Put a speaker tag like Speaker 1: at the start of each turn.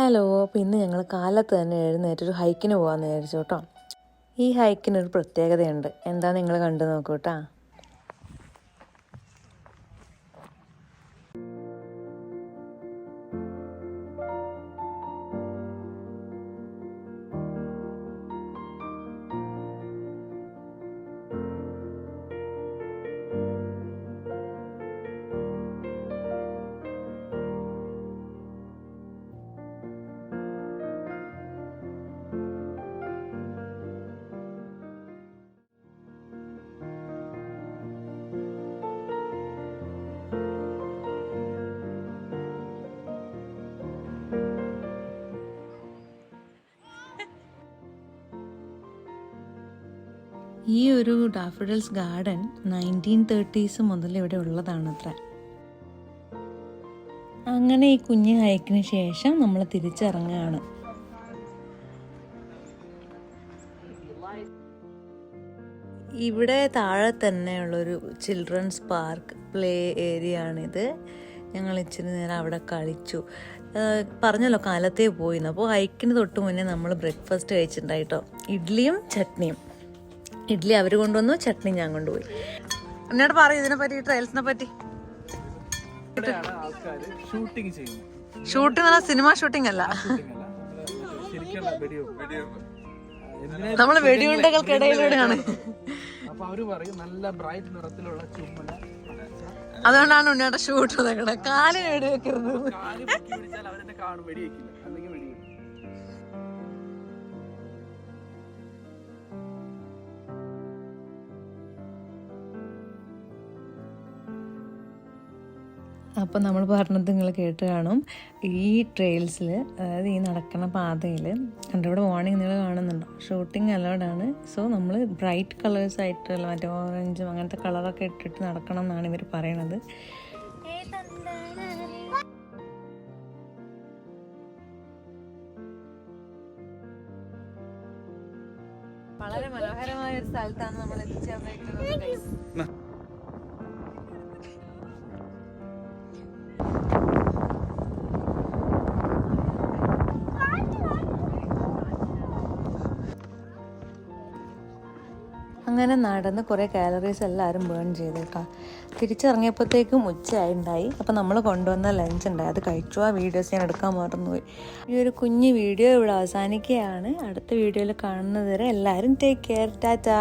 Speaker 1: Hello, അപ്പോൾ ഇന്ന് ഞങ്ങൾ കാലത്ത് തന്നെ എഴുന്നേറ്റൊരു ഹൈക്കിന് പോകാമെന്ന് വിചാരിച്ചു കേട്ടോ. ഈ ഹൈക്കിനൊരു പ്രത്യേകതയുണ്ട്. എന്താ നിങ്ങൾ കണ്ടു നോക്കൂ കേട്ടോ. ഈ ഒരു ഡാഫഡിൽസ് ഗാർഡൻ 1930s മുതൽ ഇവിടെ ഉള്ളതാണത്ര. അങ്ങനെ ഈ കുഞ്ഞ് ഹൈക്കിന് ശേഷം നമ്മൾ തിരിച്ചിറങ്ങുകയാണ്. ഇവിടെ താഴെ തന്നെയുള്ളൊരു ചിൽഡ്രൻസ് പാർക്ക് പ്ലേ ഏരിയ ആണിത്. ഞങ്ങൾ ഇച്ചിരി നേരം അവിടെ കളിച്ചു. പറഞ്ഞല്ലോ കാലത്തേ പോയിന്ന്. അപ്പോൾ ഹൈക്കിന് തൊട്ട് മുന്നേ നമ്മൾ ബ്രേക്ക്ഫാസ്റ്റ് കഴിച്ചിട്ടുണ്ടായിട്ടോ. ഇഡ്ഡലിയും ചട്നിയും. ഇഡ്ഡലി അവർ കൊണ്ടുവന്നു, ചട്നി ഞാൻ കൊണ്ടുപോയി. എന്നോട് പറയും ഇതിനെ പറ്റി, ട്രയൽസിനെ പറ്റി. ഷൂട്ടിംഗ് പറഞ്ഞാൽ സിനിമ ഷൂട്ടിംഗ് അല്ല, നമ്മള് വെടിയുണ്ടകൾക്കിടയിലൂടെയാണ്. അതുകൊണ്ടാണ് ഉണ്ണിയുടെ ഷൂട്ട് നടക്കണേ. കാലിന് വെടി വെക്കരുത്. അപ്പോൾ നമ്മൾ പറഞ്ഞത് നിങ്ങൾ കേട്ട് കാണും. ഈ ട്രെയിൽസിൽ, അതായത് ഈ നടക്കുന്ന പാതയിൽ ഇവിടെ വാർണിംഗ് നിങ്ങൾ കാണുന്നുണ്ടോ, ഷൂട്ടിംഗ് അലൗഡാണ്. സോ നമ്മൾ ബ്രൈറ്റ് കളേഴ്സ് ആയിട്ടുള്ള മറ്റേ ഓറഞ്ചും അങ്ങനത്തെ കളറൊക്കെ ഇട്ടിട്ട് നടക്കണം എന്നാണ് ഇവർ പറയണത്. വളരെ മനോഹരമായ ഒരു സ്ഥലത്താണ് നമ്മൾ എത്തിച്ചേർന്നിരിക്കുന്നത്. അങ്ങനെ നടന്ന് കുറേ കാലറീസ് എല്ലാവരും ബേൺ ചെയ്ത് കേട്ടോ. തിരിച്ചിറങ്ങിയപ്പോഴത്തേക്കും ഉച്ചയായിട്ടുണ്ടായി. അപ്പോൾ നമ്മൾ കൊണ്ടുവന്ന ലഞ്ച് ഉണ്ടായി, അത് കഴിച്ചു. ആ വീഡിയോസ് ഞാൻ എടുക്കാൻ മറന്നുപോയി. ഈ ഒരു കുഞ്ഞ് വീഡിയോ ഇവിടെ അവസാനിക്കുകയാണ്. അടുത്ത വീഡിയോയിൽ കാണുന്നത് വരെ എല്ലാവരും ടേക്ക് കെയർ. ടാറ്റാ.